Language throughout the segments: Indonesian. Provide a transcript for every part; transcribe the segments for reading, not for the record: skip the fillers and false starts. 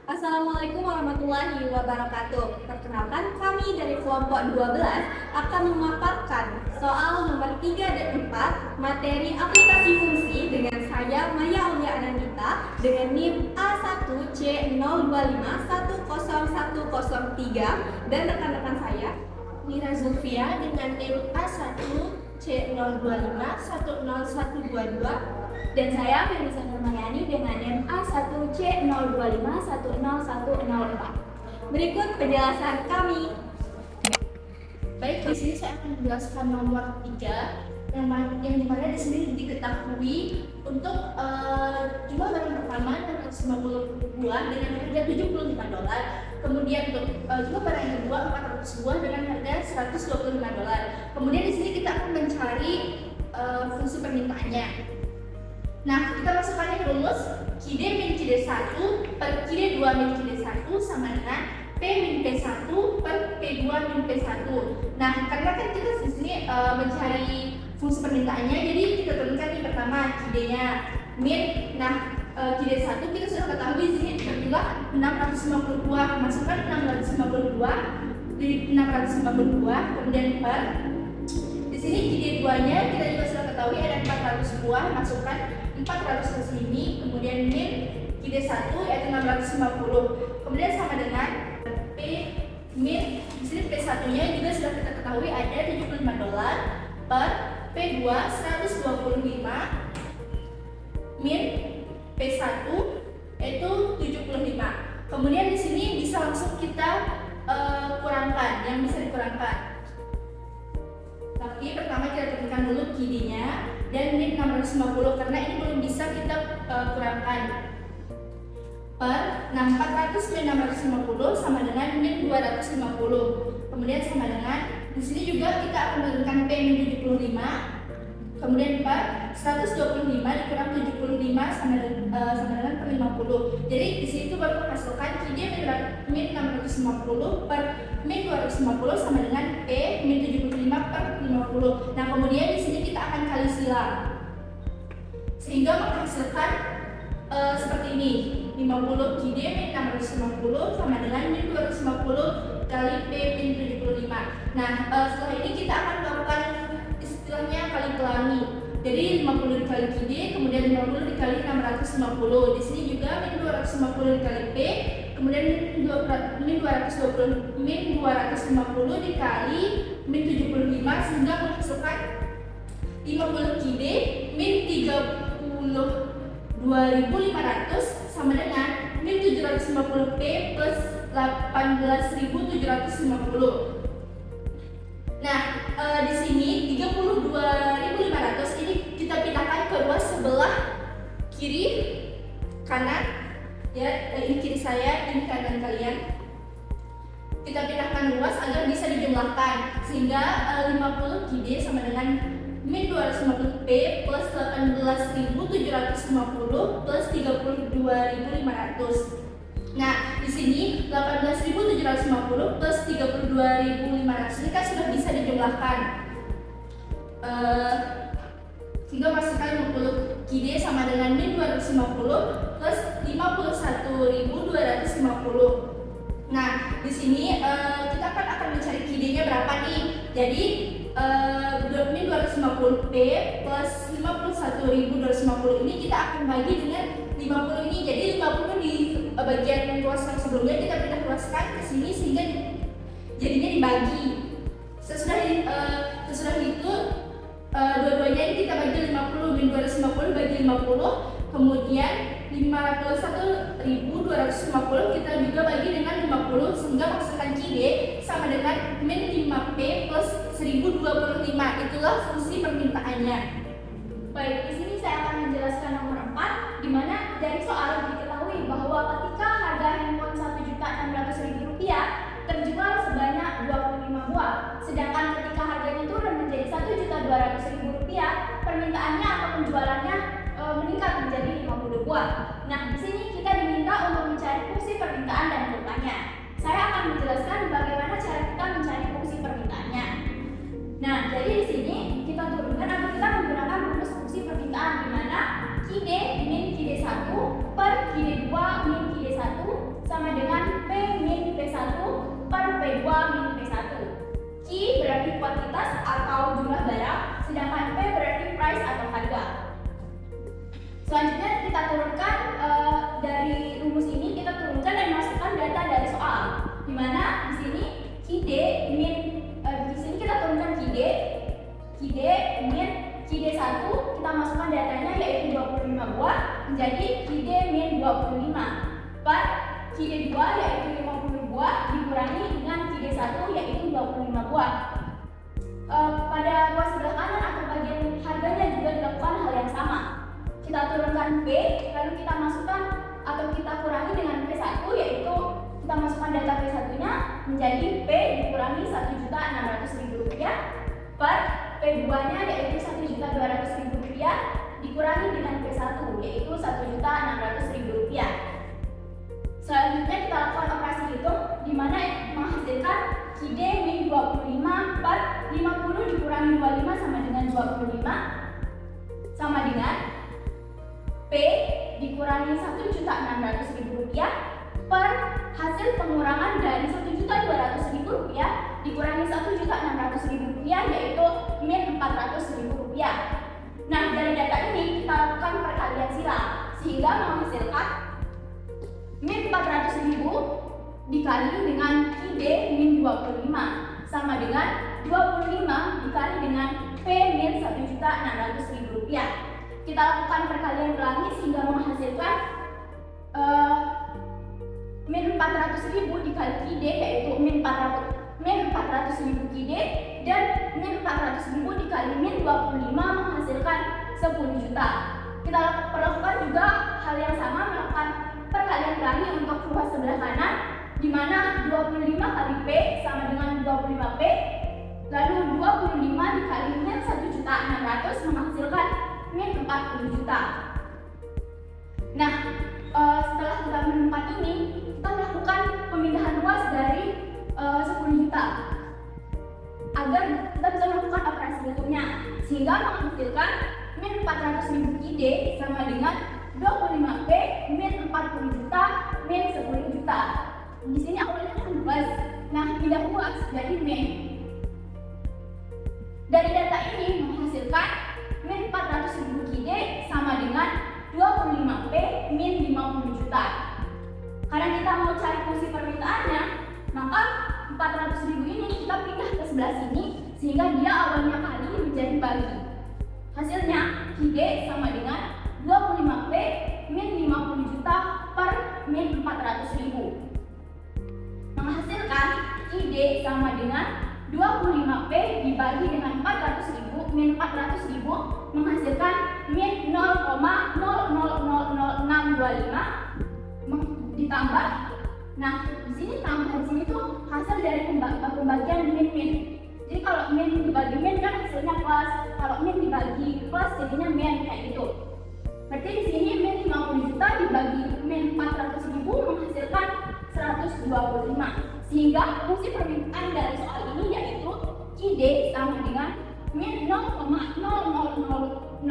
Assalamualaikum warahmatullahi wabarakatuh. Perkenalkan, kami dari kelompok 12 akan memaparkan soal nomor 3 dan 4 materi aplikasi fungsi dengan saya Maya Aulia Anandita dengan NIM A1C025101103 dan rekan-rekan saya Mira Zulfia dengan NIM A1C025101122 dan saya Felisa Nurmayani dengan NIM A1C025101104. Berikut penjelasan kami. Baik, di sini saya akan menjelaskan nomor 3 yang dimana di sini diketahui untuk jumlah barang pertama 650 buah dengan harga $75. Kemudian untuk jumlah barang yang kedua 400 buah dengan harga $125. Kemudian di sini kita akan mencari fungsi permintaannya. Nah, kita masukkan ke rumus QD min QD1 per QD2 min QD1 sama dengan P min P1 per P2 min P1. Nah, karena kan kita di sini mencari fungsi permintaannya, jadi kita turunkan yang pertama QD-nya min. Nah, QD1 kita sudah ketahui di sini berjumlah 650 buah. Masukkan 650 buah di 650 buah, kemudian per di sini QD2-nya kita juga sudah ketahui ada 400 buah. Masukkan 400 ke sini, kemudian min QD1 yaitu 650. Kemudian sama dengan P min di sini P1-nya juga sudah kita ketahui ada $75 per P2 125 min P1 yaitu 75. Kemudian di sini bisa langsung kita kurangkan yang bisa dikurangkan. Tapi pertama kita tentukan dulu QD-nya dan min 650 karena ini belum bisa kita kurangkan. Per 400 min 650 sama dengan min 250. Kemudian sama dengan di sini juga kita akan menurunkan P min 75. Kemudian per 125 dikurang 75 sama dengan per 50. Jadi di sini itu baru menghasilkan QD min 650 per min 250 sama dengan P min 75 per 50. Nah, kemudian di sini kita akan kali silang sehingga menghasilkan seperti ini. 50 QD min 650 sama dengan min 250 kali P min 75. Nah, setelah ini kita akan melakukan istilahnya kali pelangi. Jadi 50 dikali QD, kemudian 50 dikali 650. Di sini juga min 250 dikali P, kemudian min 250 dikali min 75 sehingga menghasilkan 50 QD min 32.500 sama dengan min 750 P plus 18.750. Nah, di sini 32.500 ini kita pindahkan ke ruas sebelah kiri kanan ya, ini kiri saya, ini kanan kalian. Kita pindahkan ruas agar bisa dijumlahkan sehingga 50 QD sama dengan min 250 P plus 18.750 plus 32.500. Nah, di sini 18.750 plus 32.500 ini kan sudah bisa dijumlahkan. Sehingga masukkan 50 QD sama dengan min 250 plus 51.250. Nah, di sini kita akan mencari QD-nya berapa nih? Jadi min 250 P plus 51.250 ini kita akan bagi dengan 50 ini. Jadi 50 di bagian ruas yang sebelumnya kita pindah ruaskan ke sini sehingga jadinya dibagi. Sesudah itu dua-duanya ini kita bagi 50, min 250 bagi 50, kemudian 51.250 kita juga bagi dengan 50 sehingga menghasilkan QD sama dengan min 5P plus 1025. Itulah fungsi permintaannya. Baik, di sini saya akan menjelaskan nomor 4, di mana dari soal diketahui bahwa ketika harga handphone Rp1.600.000 terjual sebanyak 25 buah, sedangkan ketika harganya turun menjadi Rp1.200.000, permintaannya atau penjualannya meningkat menjadi 50 buah. Nah, di sini kita diminta untuk mencari fungsi permintaan dan kerugiannya. Saya akan menjelaskan bagaimana cara kita mencari fungsi permintaannya. Nah, jadi di sini kita turunkan atau kita menggunakan rumus fungsi permintaan di mana QD min QD1 per QD2 min QD1 sama turunkan dari rumus ini, kita turunkan dan masukkan data dari soal. Dimana di sini KID min di sini kita turunkan KID min KID 1 kita masukkan datanya yaitu 25 buah menjadi KID min 25 per KID 2 yaitu 50 buah dikurangi dengan KID 1 yaitu 25 buah. Pada ruas sebelah kanan atau bagian harganya juga dilakukan hal yang sama. Kita turunkan P, lalu kita masukkan atau kita kurangi dengan P1 yaitu kita masukkan data P1-nya menjadi P dikurangi Rp1.600.000 per P2-nya yaitu Rp1.200.000 dikurangi dengan P1 yaitu Rp1.600.000. Selanjutnya kita lakukan operasi hitung di mana menghasilkan KID min 25 per 50 dikurangi 25 sama dengan 25 sama dengan P dikurangi Rp1.600.000 per hasil pengurangan dari Rp1.200.000 dikurangi Rp1.600.000 yaitu min Rp400.000. Nah, dari data ini kita lakukan perkalian silang sehingga menghasilkan min 400.000 dikali dengan KID min 25 sama dengan 25 dikali dengan P min Rp1.600.000. Kita lakukan perkalian ulangi sehingga menghasilkan min 400.000 dikali KID yaitu min 400.000 KID dan min 400.000 dikali min 25 menghasilkan 10 juta. Kita lakukan juga hal yang sama, melakukan perkalian ulangi untuk ruas sebelah kanan di mana 25 kali P sama dengan 25P lalu 25 dikali min 1.600.000 menghasilkan min 40 juta. Nah, setelah kita menemukan ini, kita melakukan pemindahan ruas dari 10 juta agar kita bisa melakukan operasi hitungnya sehingga menghasilkan min 400.000 KID sama dengan 25P min 40 juta min 10 juta. Di sini awalnya kan plus, nah pindah ruas jadi min. Dari data ini menghasilkan min 400.000 KID sama dengan 25P min 50 juta. Karena kita mau cari fungsi permintaannya, maka 400.000 ini kita pindah ke sebelah sini sehingga dia awalnya kali menjadi bagi. Hasilnya KID sama dengan 25P min 50 juta per min 400.000. Menghasilkan KID sama dengan 25P dibagi dengan 400.000 min 400.000 menghasilkan min 0,000625 ditambah. Nah, di sini tambah di sini tuh hasil dari pembagian min. Jadi kalau min dibagi min kan hasilnya plus, kalau min dibagi plus jadinya min kayak gitu. Berarti di sini min 50 juta dibagi min 400.000 menghasilkan 125. Sehingga fungsi permintaan dari soal ini yaitu KID sama dengan min 0,0000625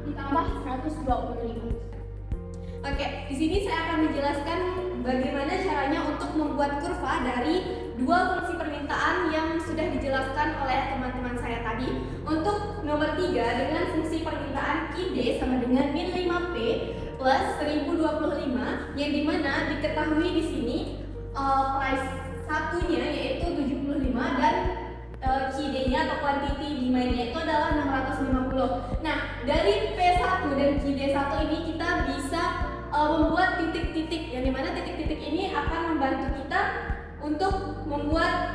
ditambah 125. Oke, di sini saya akan menjelaskan bagaimana caranya untuk membuat kurva dari dua fungsi permintaan yang sudah dijelaskan oleh teman-teman saya tadi. Untuk nomor 3 dengan fungsi permintaan KID sama dengan min 5P plus 1025 yang dimana diketahui di sini price satunya yaitu 75 dan KID-nya atau quantity demand-nya itu adalah 650. Nah, dari P1 dan KID 1 ini kita bisa membuat titik-titik yang dimana titik-titik ini akan membantu kita untuk membuat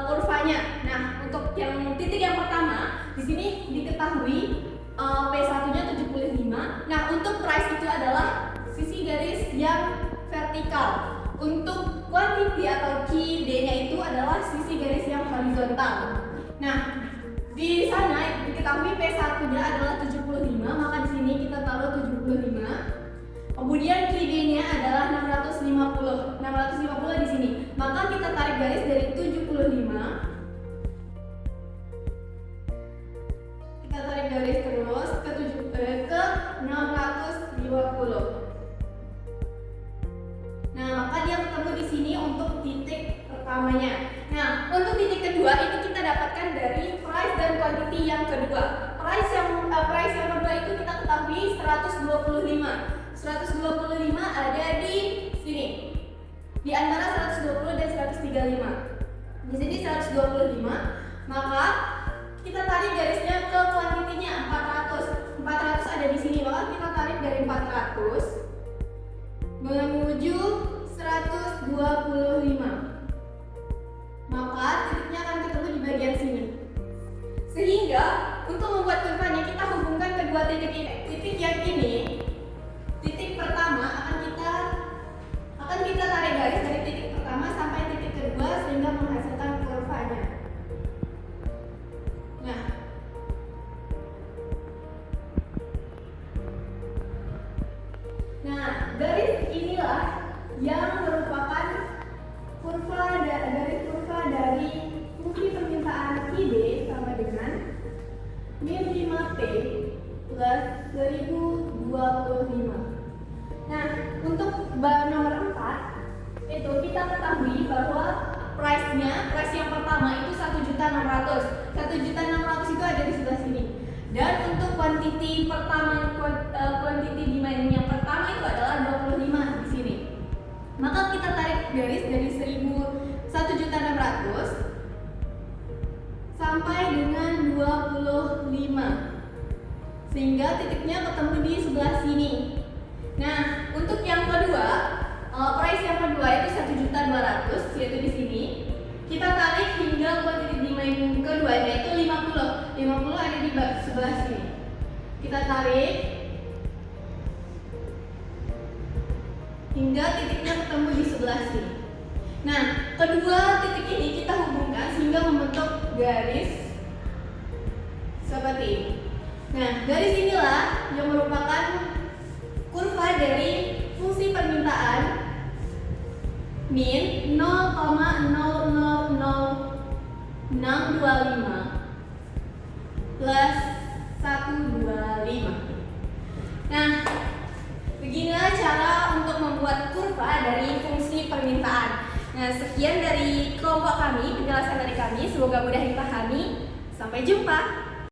kurvanya. Nah, untuk yang titik yang pertama di sini diketahui P1-nya 75. Nah, untuk price itu adalah sisi garis yang vertikal. Untuk quantity atau KID-nya itu adalah sisi garis yang horizontal. Nah, di sana diketahui P1-nya adalah 75, maka di sini kita taruh 75. Kemudian KID-nya adalah 650. 650 di sini. Maka kita tarik garis dari 75. Kita tarik garis terus ke 650. Nah, maka dia ketemu di sini untuk titik pertama. pertamanya. Nah, untuk titik kedua itu kita dapatkan dari price dan quantity yang kedua. Price yang kedua itu kita ketahui 125. 125 ada di sini. Di antara 120 dan 135. Di sini 125, maka kita tarik garisnya ke kuantitinya 400. 400 ada di sini, maka kita tarik dari 400 menuju 125. Maka titiknya akan ketemu di bagian sini. Sehingga untuk membuat kurvanya kita hubungkan kedua titik ini. Titik yang ini, titik pertama akan kita tarik garis dari titik pertama sampai titik kedua sehingga menghasilkan kurvanya. Nah, garis inilah yang merupakan garis kurva dari fungsi permintaan QD sama dengan min 5P plus 1025. Nah, untuk nomor 4 itu kita ketahui bahwa price yang pertama itu 1.600.000. 1.600.000 itu ada di sebelah sini. Dan untuk quantity demand yang pertama itu adalah 25 di sini. Maka kita tarik garis dari 1.600.000 sampai dengan 25. Sehingga titiknya ketemu di sebelah sini. Nah, untuk yang kedua, price yang kedua itu 1.200.000 yaitu di sini. Kita tarik hingga quantity demand kedua yaitu 50. 50 ada di sebelah sini. Kita tarik hingga titiknya ketemu di sebelah sini. Nah, kedua titik ini kita hubungkan sehingga membentuk garis seperti ini. Nah, garis inilah yang merupakan kurva dari fungsi permintaan min 0,000625 plus 125. Nah, beginilah cara untuk membuat kurva dari fungsi permintaan. Nah, sekian dari kelompok kami, penjelasan dari kami. Semoga mudah dipahami. Sampai jumpa.